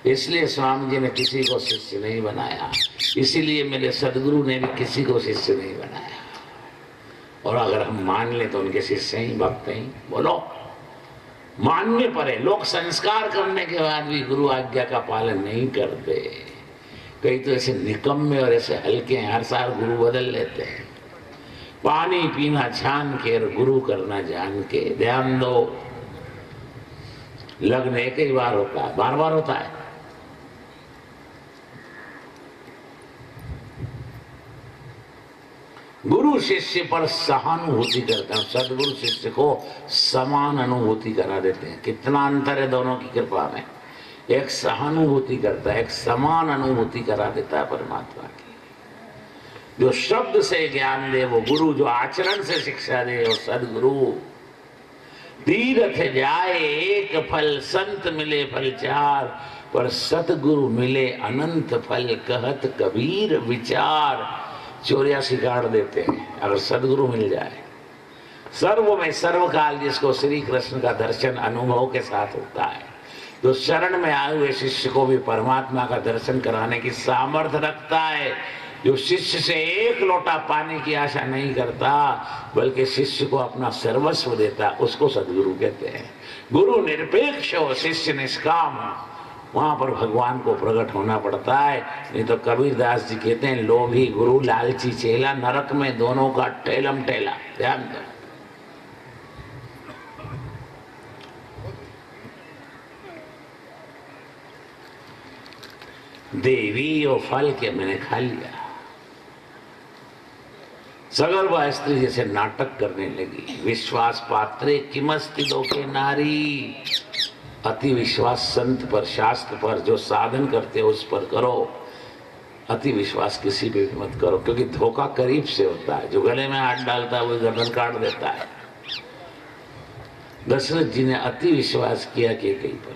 इसलिए स्वामी जी ने किसी को शिष्य नहीं बनाया, इसीलिए मेरे सदगुरु ने भी किसी को शिष्य नहीं बनाया। और अगर हम मान ले तो उनके शिष्य ही भक्त ही। बोलो, मानने पर है। लोग संस्कार करने के बाद भी गुरु आज्ञा का पालन नहीं करते। कई तो ऐसे निकम्मे और ऐसे हल्के हैं, हर साल गुरु बदल लेते हैं। पानी पीना छान के और गुरु करना जान के। ध्यान दो, लग्न एक ही बार होता है, बार बार होता है। गुरु शिष्य पर सहानुभूति करते हैं, सदगुरु शिष्य को समान अनुभूति करा देते हैं। कितना अंतर है दोनों की कृपा में। एक सहानुभूति करता है, एक समान अनुभूति करा देता है परमात्मा की। जो शब्द से ज्ञान दे वो गुरु, जो आचरण से शिक्षा दे वो सदगुरु। तीर्थ जाए एक फल, संत मिले फल चार, पर सतगुरु मिले अनंत फल, कहत कबीर विचार। 84 काट देते हैं अगर सदगुरु मिल जाए। सर्व में सर्वकाल जिसको श्री कृष्ण का दर्शन अनुभव के साथ होता है, जो शरण में आए हुए शिष्य को भी परमात्मा का दर्शन कराने की सामर्थ्य रखता है, जो शिष्य से एक लोटा पानी की आशा नहीं करता बल्कि शिष्य को अपना सर्वस्व देता, उसको सदगुरु कहते हैं। गुरु निरपेक्ष हो, शिष्य निष्काम हो, वहां पर भगवान को प्रकट होना पड़ता है। नहीं तो कबीरदास जी कहते हैं, लोभी गुरु लालची चेला, नरक में दोनों का ठेलम ठेला। ध्यान दो। देवी और फल के मैंने खा लिया। सगर्भा स्त्री जैसे नाटक करने लगी। विश्वास पात्रे किमस्ति लोके नारी। अति विश्वास संत पर, शास्त्र पर, जो साधन करते हो उस पर करो। अति विश्वास किसी पे भी मत करो, क्योंकि धोखा करीब से होता है। जो गले में हाथ डालता है वो गर्दन काट देता है। दशरथ जी ने अति विश्वास किया कैकेयी पर,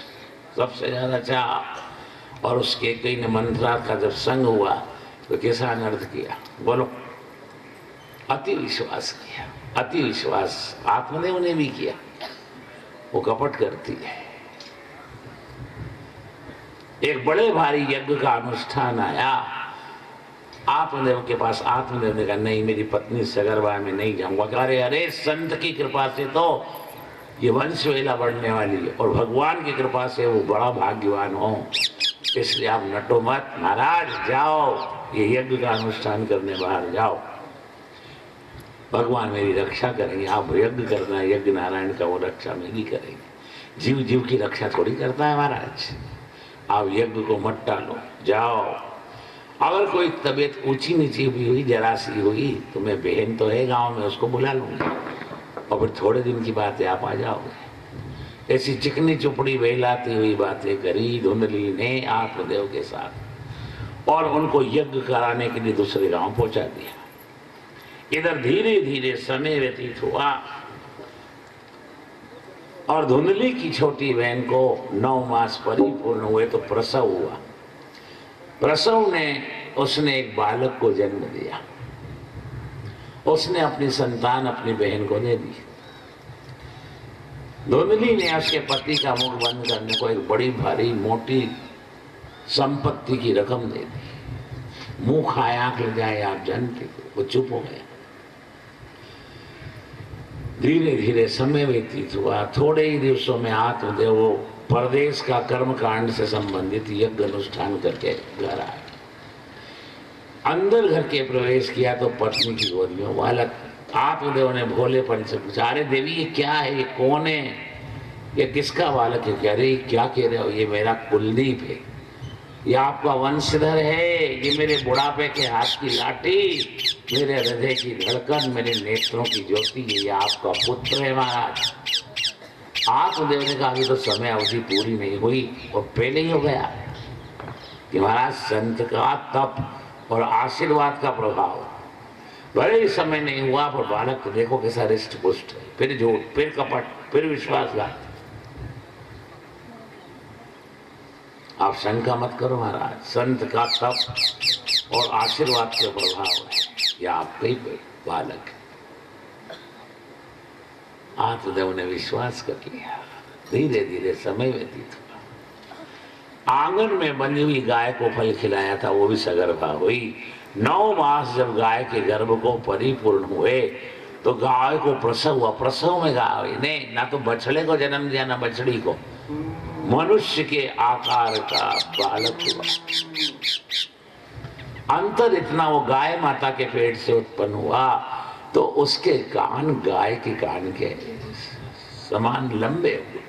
सबसे ज्यादा चाह। और उस कैकेयी ने मंथरा का जब संग हुआ तो कैसा अनर्थ किया। बोलो, अति विश्वास किया। अति विश्वास आत्मदेव ने भी किया। वो कपट करती है। एक बड़े भारी यज्ञ का अनुष्ठान आया आत्मदेव के पास। आत्मदेव ने कहा, नहीं, मेरी पत्नी सगर्भा में नहीं जाऊंगा। अरे अरे, संत की कृपा से तो ये वंश वेला बढ़ने वाली है और भगवान की कृपा से वो बड़ा भाग्यवान हो, इसलिए आप नटो मत। महाराज जाओ, ये यज्ञ का अनुष्ठान करने बाहर जाओ, भगवान मेरी रक्षा करेंगे। आप यज्ञ करना, यज्ञ नारायण का, वो रक्षा मेरी करेंगे। जीव जीव की रक्षा थोड़ी करता है महाराज। आप यज्ञ को मत टालो, जाओ। अगर कोई तबीयत ऊंची नीची भी हुई, जरा सी हुई, तो मैं बहन तो है गांव में, उसको बुला लूंगी और फिर थोड़े दिन की बात है आप आ जाओगे। ऐसी चिकनी चुपड़ी बहलाती हुई बातें करी धुंधली ने आत्मदेव के साथ और उनको यज्ञ कराने के लिए दूसरे गांव पहुंचा दिया। इधर धीरे धीरे समय व्यतीत हुआ और धुंधली की छोटी बहन को 9 मास परिपूर्ण हुए तो प्रसव हुआ। प्रसव ने उसने एक बालक को जन्म दिया। उसने अपनी संतान अपनी बहन को दे दी। धुंधली ने उसके पति का मुख बंद करने को एक बड़ी भारी मोटी संपत्ति की रकम दे दी। मुंह खाए आंख ले जाए, आप जानते थे। वो चुप हो गया। धीरे धीरे समय व्यतीत हुआ। थोड़े ही दिवसों में आत्मदेव परदेश का कर्म कांड से संबंधित यज्ञ अनुष्ठान करके घर आए। अंदर घर के प्रवेश किया तो पत्नी की गोदी में बालक। आत्मदेव ने भोलेपन से पूछा, अरे देवी ये क्या है, ये कौन है, ये किसका बालक है? कह रहे क्या कह रहे हो, ये मेरा कुलदीप है, ये आपका वंशधर है, ये मेरे बुढ़ापे के हाथ की लाठी, मेरे हृदय की धड़कन, मेरे नेत्रों की ज्योति, ये आपका पुत्र है महाराज। आत्मदेव ने कहा अभी तो समय अवधि पूरी नहीं हुई और पहले ही हो गया कि महाराज संत का तप और आशीर्वाद का प्रभाव, बड़े ही समय नहीं हुआ पर बालक तो देखो कैसा रिष्ट पुष्ट, फिर झूठ, फिर कपट, फिर विश्वासघात। आप शंका मत करो महाराज, संत का तप और आशीर्वाद के प्रभाव है, या आपका ही बालक है। आत्मदेव ने विश्वास कर लिया। धीरे धीरे समय व्यतीत हुआ। आंगन में बंधी हुई गाय को फल खिलाया था, वो भी सगर्भा हुई। 9 मास जब गाय के गर्भ को परिपूर्ण हुए तो गाय को प्रसव हुआ। प्रसव में गाय ने ना तो बछड़े को जन्म दिया ना बछड़ी को, मनुष्य के आकार का बालक हुआ। अंतर इतना, वो गाय माता के पेट से उत्पन्न हुआ तो उसके कान गाय के कान के समान लंबे हुए।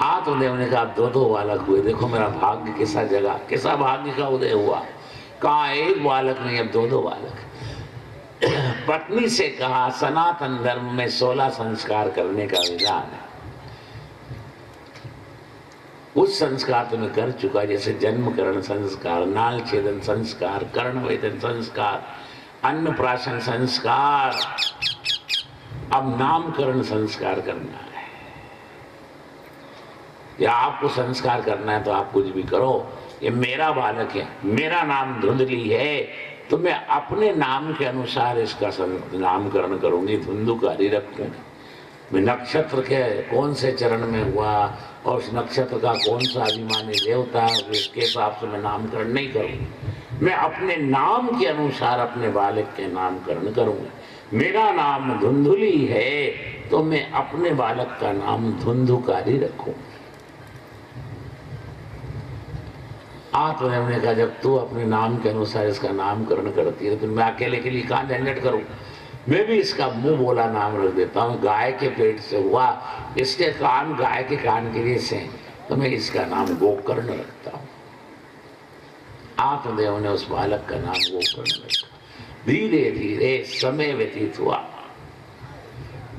आत्मदेव ने कहा 2 बालक हुए, देखो मेरा भाग्य कैसा जगा, कैसा भाग्य का उदय हुआ। कहा 1 बालक नहीं, अब 2 बालक। पत्नी से कहा सनातन धर्म में 16 संस्कार करने का विधान है। कुछ संस्कार तो मैं कर चुका, जैसे जन्मकरण संस्कार, नाल छेदन संस्कार, कर्णवेदन संस्कार, अन्नप्राशन संस्कार, अब नामकरण संस्कार करना है। या आपको संस्कार करना है तो आप कुछ भी करो। ये मेरा बालक है, मेरा नाम धुंधली है, तो मैं अपने नाम के अनुसार इसका नामकरण करूंगी, धुंधुकारी रखूंगी। मैं नक्षत्र के कौन से चरण में हुआ और उस नक्षत्र का कौन सा अभिमानी देवता, इसके हिसाब से मैं नामकरण नहीं करूंगी। मैं अपने नाम के अनुसार अपने बालक के नामकरण करूंगा। मेरा नाम धुंधुली है तो मैं अपने बालक का नाम धुंधुकारी रखूंगा। आत्मदेव ने कहा जब तू अपने नाम के अनुसार इसका नामकरण करती है तो मैं अकेले के लिए कहाँ झंझट करूं, मैं भी इसका मुंह बोला नाम रख देता हूँ। गाय के पेट से हुआ, इसके कान गाय के कान के जैसे, तो मैं इसका नाम गोकर्ण रखता हूँ। आत्मदेव ने उस बालक का नाम गोकर्ण रखा। धीरे धीरे समय व्यतीत हुआ।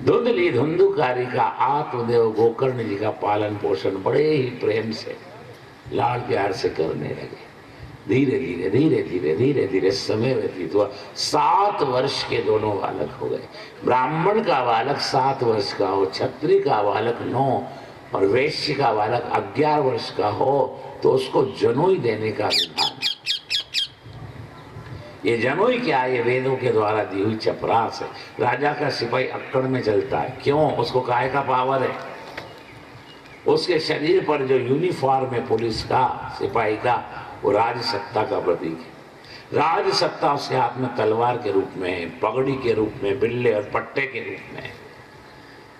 धुंधली धुंधुकारी का आत्मदेव गोकर्ण जी का पालन पोषण बड़े ही प्रेम से, लाड़ प्यार से करने लगे। धीरे धीरे धीरे धीरे धीरे धीरे समय व्यतीत हुआ। 7 वर्ष के दोनों बालक हो गए। ब्राह्मण का बालक 7 वर्ष का हो, क्षत्रिय का बालक 9 और वैश्य का बालक 11 वर्ष का हो तो उसको जनोई देने का विधान। ये जनोई क्या है? ये वेदों के द्वारा दी हुई चपरास है। राजा का सिपाही अक्कड़ में चलता है, क्यों? उसको काय का पावर है। उसके शरीर पर जो यूनिफॉर्म है पुलिस का, सिपाही का, वो राजसत्ता का प्रतीक है। राजसत्ता उसके हाथ में तलवार के रूप में, पगड़ी के रूप में, बिल्ले और पट्टे के रूप में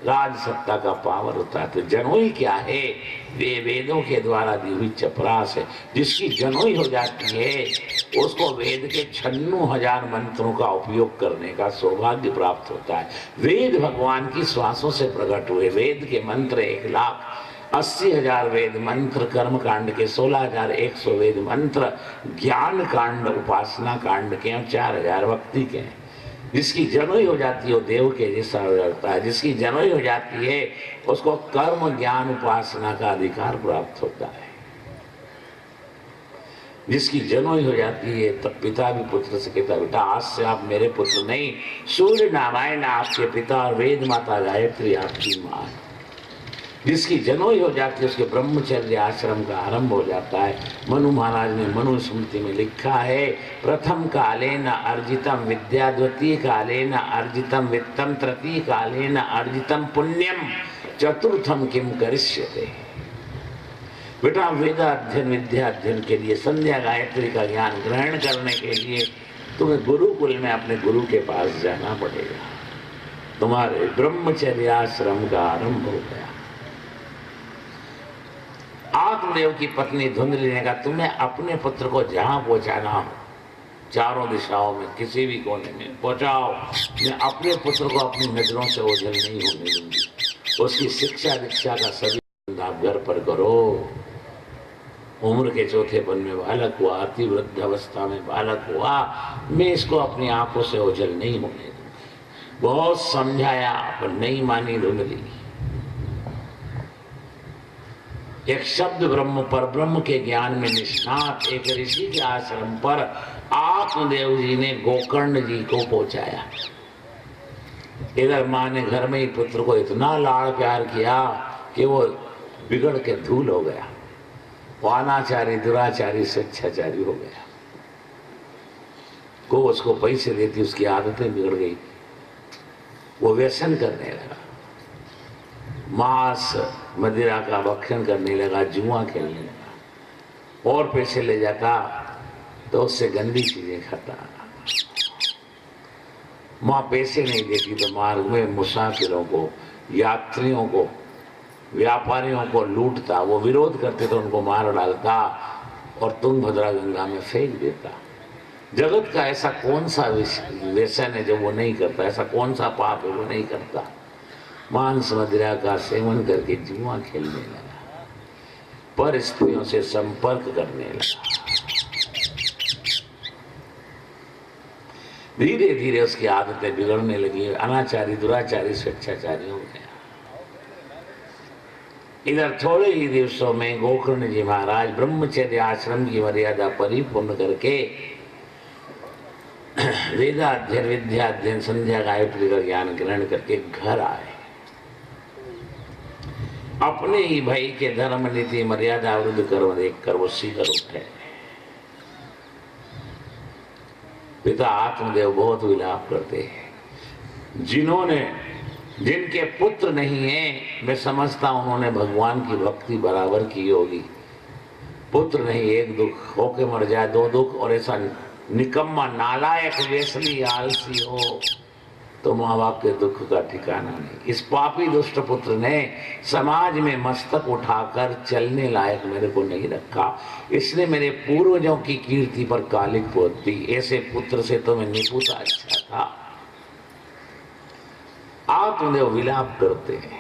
राजसत्ता का पावर होता है। तो जनोई क्या है? वे वेदों के द्वारा दी हुई चपरास है। जिसकी जनोई हो जाती है उसको वेद के 96,000 मंत्रों का उपयोग करने का सौभाग्य प्राप्त होता है। वेद भगवान की श्वासों से प्रकट हुए। वेद के मंत्र 1,80,000 वेद मंत्र, कर्म कांड के 16,100 वेद मंत्र, ज्ञान कांड, उपासना कांड के 4,000 भक्ति के। जिसकी जनोई हो जाती है वो देव के जैसा हो जाता है। जिसकी जनोई हो जाती है उसको कर्म, ज्ञान, उपासना का अधिकार प्राप्त होता है। जिसकी जनोई हो जाती है तब पिता भी पुत्र से कहता, बेटा आज से आप मेरे पुत्र नहीं, सूर्य नारायण आपके पिता और वेद माता गायत्री आपकी माँ। जिसकी जनोई हो जाती है उसके ब्रह्मचर्य आश्रम का आरंभ हो जाता है। मनु महाराज ने मनु स्मृति में लिखा है, प्रथम कालेन अर्जितम विद्या, द्वितीय कालेन अर्जितम वित्तम, तृतीय कालेन अर्जितम पुण्यम, चतुर्थम किम करिष्यते। बेटा वेदा अध्ययन, विद्या अध्ययन के लिए, संध्या गायत्री का ज्ञान ग्रहण करने के लिए तुम्हें गुरुकुल में अपने गुरु के पास जाना पड़ेगा। तुम्हारे ब्रह्मचर्य आश्रम का आरंभ हो गया। आत्मदेव की पत्नी धुंधली ने कहा, तुम्हें अपने पुत्र को जहां पहुंचाना हो, चारों दिशाओं में किसी भी कोने में पहुंचाओ, मैं अपने पुत्र को अपनी नजरों से ओझल नहीं होने दूंगी। उसकी शिक्षा दीक्षा का सभी आप घर पर करो। उम्र के चौथेपन में बालक हुआ, अति वृद्ध अवस्था में बालक हुआ, मैं इसको अपनी आंखों से ओझल नहीं होने दूंगी। बहुत समझाया पर नहीं मानी धुंधली। एक शब्द ब्रह्म पर ब्रह्म के ज्ञान में निष्णात एक ऋषि के आश्रम पर आत्मदेव जी ने गोकर्ण जी को पहुंचाया। इधर माँ ने घर में ही पुत्र को इतना लाड़ प्यार किया कि वो बिगड़ के धूल हो गया, वो अनाचारी दुराचारी स्वेच्छाचारी हो गया। को उसको पैसे देती, उसकी आदतें बिगड़ गई, वो व्यसन करने लगा, मांस मदिरा का भक्षण करने लगा, जुआ खेलने लगा, और पैसे ले जाता तो उससे गंदी चीजें खाता। माँ पैसे नहीं देती तो मार्ग में मुसाफिरों को, यात्रियों को, व्यापारियों को लूटता, वो विरोध करते तो उनको मार डालता और तुंगभद्रा गंगा में फेंक देता। जगत का ऐसा कौन सा व्यसन है जो वो नहीं करता, ऐसा कौन सा पाप है वो नहीं करता। मांस मदिरा का सेवन करके जुआ खेलने लगा, पर स्त्रियों से संपर्क करने लगा। धीरे धीरे उसकी आदतें बिगड़ने लगी, अनाचारी दुराचारी स्वेच्छाचारी हो गया। इधर थोड़े ही दिवसों में गोकर्ण जी महाराज ब्रह्मचर्य आश्रम की मर्यादा परिपूर्ण करके वेदाध्ययन विद्याध्ययन संध्या गायत्री का ज्ञान ग्रहण करके घर आए। अपने ही भाई के धर्म नीति मर्यादा विरुद्ध कर्म देख कर वो शिखर उठे। पिता आत्मदेव बहुत विलाप करते हैं। जिनके पुत्र नहीं है, मैं समझता हूं उन्होंने भगवान की भक्ति बराबर की होगी। पुत्र नहीं, एक दुख होके मर जाए, दो दुख, और ऐसा निकम्मा नालायक व्यसनी आलसी हो तो माँ बाप के दुख का ठिकाना नहीं। इस पापी दुष्ट पुत्र ने समाज में मस्तक उठाकर चलने लायक मेरे को नहीं रखा, इसने मेरे पूर्वजों की कीर्ति पर कालिक पोत दी। ऐसे पुत्र से तो मैं निपुता अच्छा था। आत्मदेव विलाप करते हैं।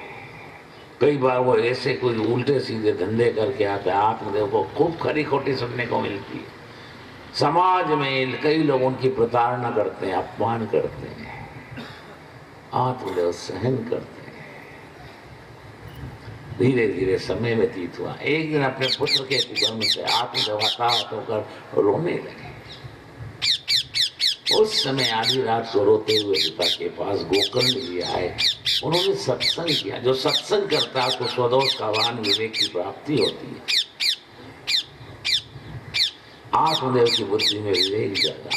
कई बार वो ऐसे कोई उल्टे सीधे धंधे करके आता है, आत्मदेव को खूब खरी खोटी सुनने को मिलती है। समाज में कई लोग उनकी प्रताड़ना करते हैं, अपमान करते हैं, आत्मदेव सहन करते हैं। धीरे धीरे समय व्यतीत हुआ। एक दिन अपने पुत्र के कुकर्म से आत्मदेव हताहत होकर रोने लगे। उस समय आधी रात को रोते हुए पिता के पास गोकर्ण जी आए। उन्होंने सत्संग किया। जो सत्संग करता है उसको स्वदोष का वाहन विवेक की प्राप्ति होती है। आत्मदेव की बुद्धि में विवेक जागा।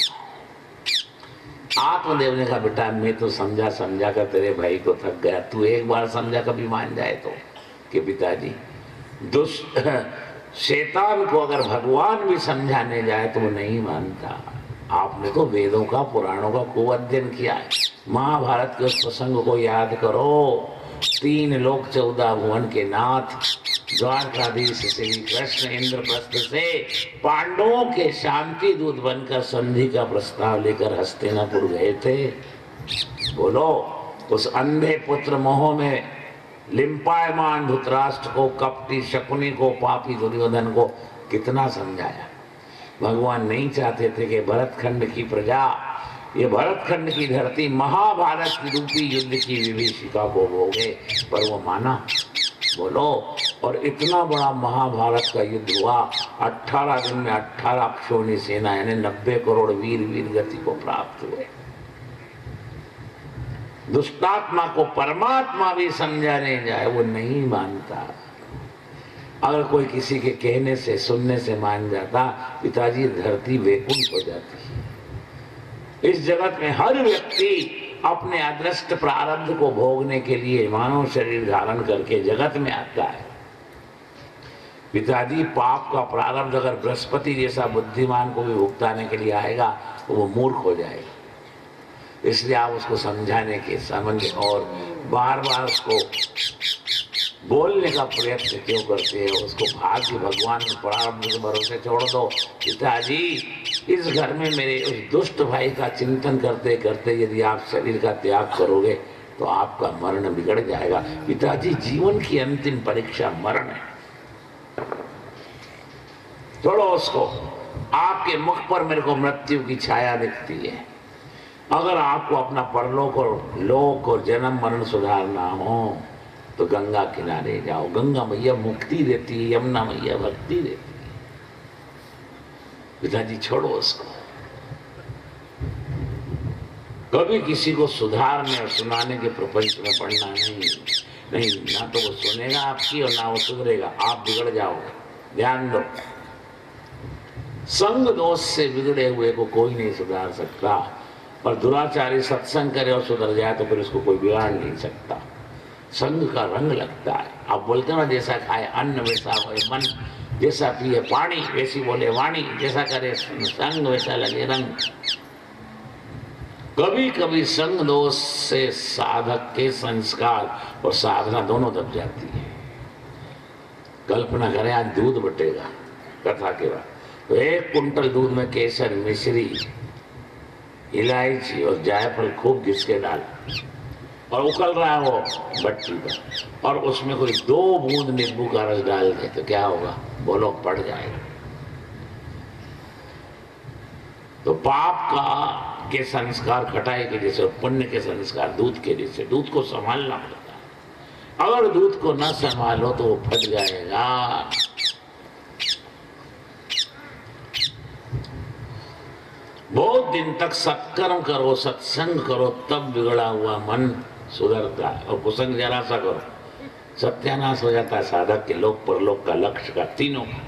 आत्मदेव ने कहा, बेटा मैं तो समझा कर तेरे भाई को थक गया, तू एक बार समझा कभी मान जाए तो। कि पिताजी, दुष्ट शैतान को अगर भगवान भी समझाने जाए तो वो नहीं मानता। आपने तो वेदों का पुराणों का खूब अध्ययन किया है। महाभारत के उस प्रसंग को याद करो। 3 लोक 14 भुवन के नाथ द्वारकाधीश श्री कृष्ण इंद्रप्रस्थ से पांडवों के शांति दूत बनकर संधि का प्रस्ताव लेकर हस्तिनापुर गए थे। बोलो, उस अंधे पुत्र मोह में लिम्पायमान धृतराष्ट्र को, कपटी शकुनी को, पापी दुर्योधन को कितना समझाया। भगवान नहीं चाहते थे कि भरतखंड की प्रजा, ये भरतखंड की धरती महाभारत की रूपी युद्ध की विभीषिका को भोगे, पर वो माना। बोलो, और इतना बड़ा महाभारत का युद्ध हुआ। 18 दिन में 18 अक्षौणी सेना यानी 90 करोड़ वीर गति को प्राप्त हुए। दुष्टात्मा को परमात्मा भी समझाने जाए वो नहीं मानता। अगर कोई किसी के कहने से सुनने से मान जाता, पिताजी धरती वैकुंठ हो जाती। इस जगत में हर व्यक्ति अपने अदृष्ट प्रारब्ध को भोगने के लिए मानव शरीर धारण करके जगत में आता है। पिताजी, पाप का प्रारब्ध अगर बृहस्पति जैसा बुद्धिमान को भी भुगताने के लिए आएगा तो वो मूर्ख हो जाएगा। इसलिए आप उसको समझाने के समझ और बार बार उसको बोलने का प्रयत्न क्यों करते हैं? उसको भाग्य भगवान के प्रारब्ध के भरोसे छोड़ दो। पिताजी, इस घर में मेरे उस दुष्ट भाई का चिंतन करते करते यदि आप शरीर का त्याग करोगे तो आपका मरण बिगड़ जाएगा। पिताजी, जीवन की अंतिम परीक्षा मरण है, छोड़ो उसको। आपके मुख पर मेरे को मृत्यु की छाया दिखती है। अगर आपको अपना परलोक और लोक और जन्म मरण सुधारना हो तो गंगा किनारे जाओ। गंगा मैया मुक्ति देती है, यमुना मैया भक्ति देती है। पिताजी, छोड़ो उसको। कभी किसी को सुधारने और सुनाने के प्रपंच में पड़ना नहीं। ना तो वो सुनेगा आपकी और ना वो सुधरेगा, आप बिगड़ जाओगे। ध्यान दो, संग दोष से बिगड़े हुए को कोई नहीं सुधार सकता, पर दुराचारी सत्संग करे और सुधर जाए तो फिर उसको कोई बिगाड़ नहीं सकता। संग का रंग लगता है। आप बोलते हो ना, जैसा खाए अन्न वैसा होए मन, जैसा पिए पानी वैसी बोले वाणी, जैसा करे संग वैसा लगे रंग। कभी कभी संग दोष से साधक के संस्कार और साधना दोनों दब जाती है। कल्पना करें, आज दूध बटेगा कथा के बाद, तो 1 कुंटल दूध में केसर, मिश्री, इलायची और जायफल खूब घिस के डाल और उकल रहा हो भट्टी पर, और उसमें कोई 2 बूंद नींबू का रस डाल दे तो क्या होगा? बोलो, पड़ जाएगा। तो पाप का के संस्कार खटाई के जैसे और पुण्य के संस्कार दूध के जैसे। दूध को संभालना पड़ता है। अगर दूध को न संभालो तो वो फट जाएगा। बहुत दिन तक सत्कर्म करो, सत्संग करो, तब बिगड़ा हुआ मन सुधरता है। और कुसंग जरा सा करो, सत्यानाश हो जाता है साधक के, लोक परलोक का, लक्ष्य का, तीनों का।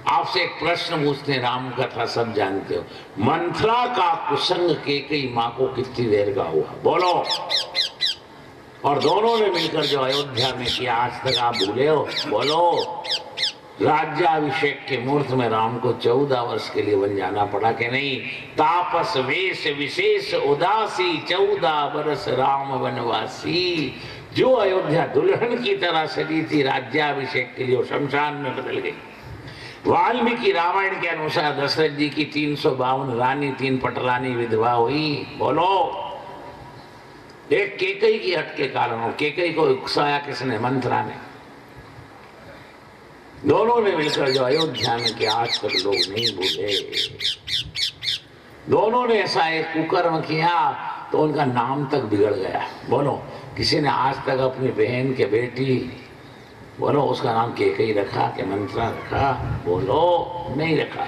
आपसे एक प्रश्न पूछते हैं, राम कथा सब जानते हो। मंथरा का कुसंग कैकेयी माँ को कितनी देर का हुआ? बोलो। और दोनों ने मिलकर जो अयोध्या में किया, आज तक आप भूले हो? बोलो। राज्याभिषेक के मुहूर्त में राम को 14 वर्ष के लिए वन जाना पड़ा कि नहीं? तापस वेश विशेष उदासी, 14 वर्ष राम वनवासी। जो अयोध्या दुल्हन की तरह सजी थी राज्याभिषेक के लिए, शमशान में बदल गई। वाल्मीकि रामायण के अनुसार दशरथ जी की 352 रानी, 3 पटरानी विधवा हुई। बोलो। एक कैकेयी की हट के कारण, और कैकेयी को उकसाया किसने? मंथरा ने। दोनों ने मिलकर जो अयोध्या में किया, आज तक लोग नहीं भूले। दोनों ने ऐसा एक कुकर्म किया तो उनका नाम तक बिगड़ गया। बोलो, किसी ने आज तक अपनी बहन के बेटी, बोलो, उसका नाम कैकेयी रखा कि मंथरा रखा? बोलो, नहीं रखा।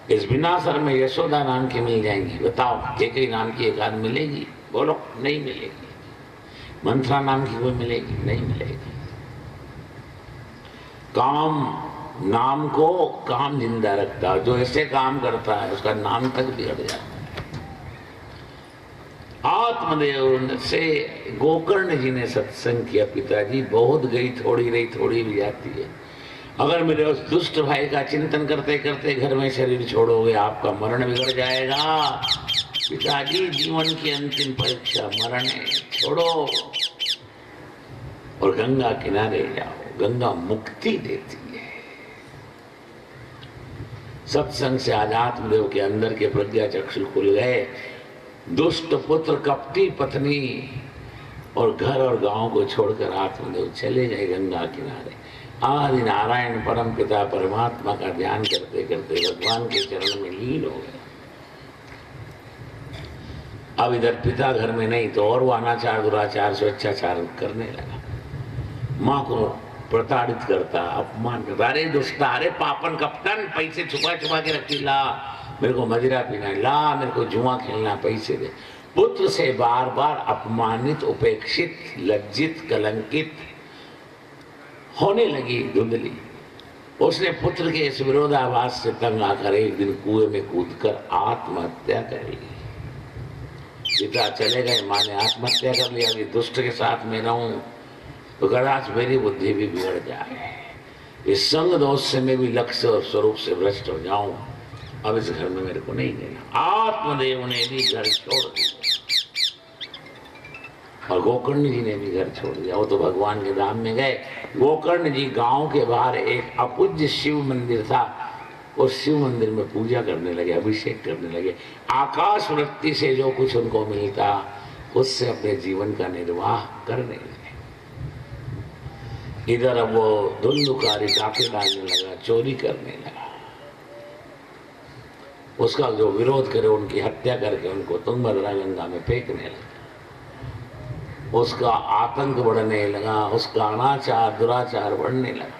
इस विनाशर में यशोदा नाम की मिल जाएंगी, बताओ, कैकेयी नाम की एक आध मिलेगी? बोलो, नहीं मिलेगी। मंथरा नाम की कोई मिलेगी? नहीं मिलेगी। काम नाम को काम जिंदा रखता है, जो ऐसे काम करता है उसका नाम तक बिगड़ जाता है। आत्मदेव से गोकर्ण जी ने सत्संग किया। पिताजी, बहुत गई, थोड़ी रही, थोड़ी भी जाती है। अगर मेरे उस दुष्ट भाई का चिंतन करते करते घर में शरीर छोड़ोगे, आपका मरण बिगड़ जाएगा। पिताजी, जीवन की अंतिम परीक्षा मरण है, छोड़ो और गंगा किनारे जाओ। गंगा मुक्ति देती है। सत्संग से आज आत्मदेव के अंदर के प्रज्ञा चक्षु खुल गए। दुष्ट पुत्र, कपटी पत्नी और घर और गांव को छोड़कर आत्मदेव चले गए गंगा किनारे। आदि नारायण परम पिता परमात्मा का ध्यान करते करते भगवान के चरण में लीन हो गए। अब इधर पिता घर में नहीं तो और वो अनाचार, दुराचार, स्वेच्छाचार करने लगा। माँ को प्रताड़ित करता, अपमान करता। अरे दुष्टा, अरे पापन कप्तान, पैसे छुपा छुपा के रखी, ला मेरे को मदिरा पीना, ला मेरे को जुआ खेलना, पैसे दे। पुत्र से बार बार अपमानित, उपेक्षित, लज्जित, कलंकित होने लगी धुंधली। उसने पुत्र के इस विरोधाभास से तंग आकर एक दिन कुएं में कूदकर आत्महत्या कर ली। पिता चले गए, माँ ने आत्महत्या कर लिया। अभी दुष्ट के साथ में रहूं तो कदाच मेरी बुद्धि भी बिगड़ जाए। इस संग दोष से मैं भी लक्ष्य और स्वरूप से भ्रष्ट हो जाऊं। अब इस घर में मेरे को नहीं देना। आत्मदेव ने भी घर छोड़ दिया। और गोकर्ण जी ने भी घर छोड़ दिया, वो तो भगवान के धाम में गए। गोकर्ण जी गांव के बाहर एक अपूज्य शिव मंदिर था, उस शिव मंदिर में पूजा करने लगे, अभिषेक करने लगे। आकाश वृत्ति से जो कुछ उनको मिलता उससे अपने जीवन का निर्वाह करने लगे। इधर अब वो धुंधुकारी डाके डालने लगा, चोरी करने लगा। उसका जो विरोध करे उनकी हत्या करके उनको तुंगभद्रा गंगा में फेंकने लगा। उसका आतंक बढ़ने लगा, उसका अनाचार दुराचार बढ़ने लगा।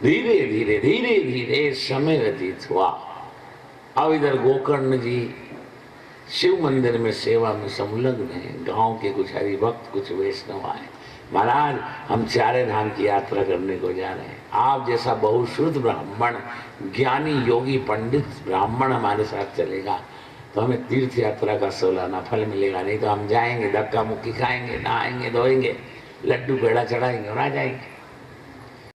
धीरे धीरे धीरे धीरे समय व्यतीत हुआ। अब इधर गोकर्ण जी शिव मंदिर में सेवा में संलग्न है। गांव के कुछ हरिभक्त कुछ वैष्णव आए, महाराज हम चारे धाम की यात्रा करने को जा रहे हैं, आप जैसा बहुश्रुत ब्राह्मण ज्ञानी योगी पंडित ब्राह्मण हमारे साथ चलेगा तो हमें तीर्थ यात्रा का सालाना फल मिलेगा, नहीं तो हम जाएंगे धक्का मुक्की खाएंगे, नहाएंगे धोएंगे, लड्डू पेड़ा चढ़ाएंगे और आ जाएंगे।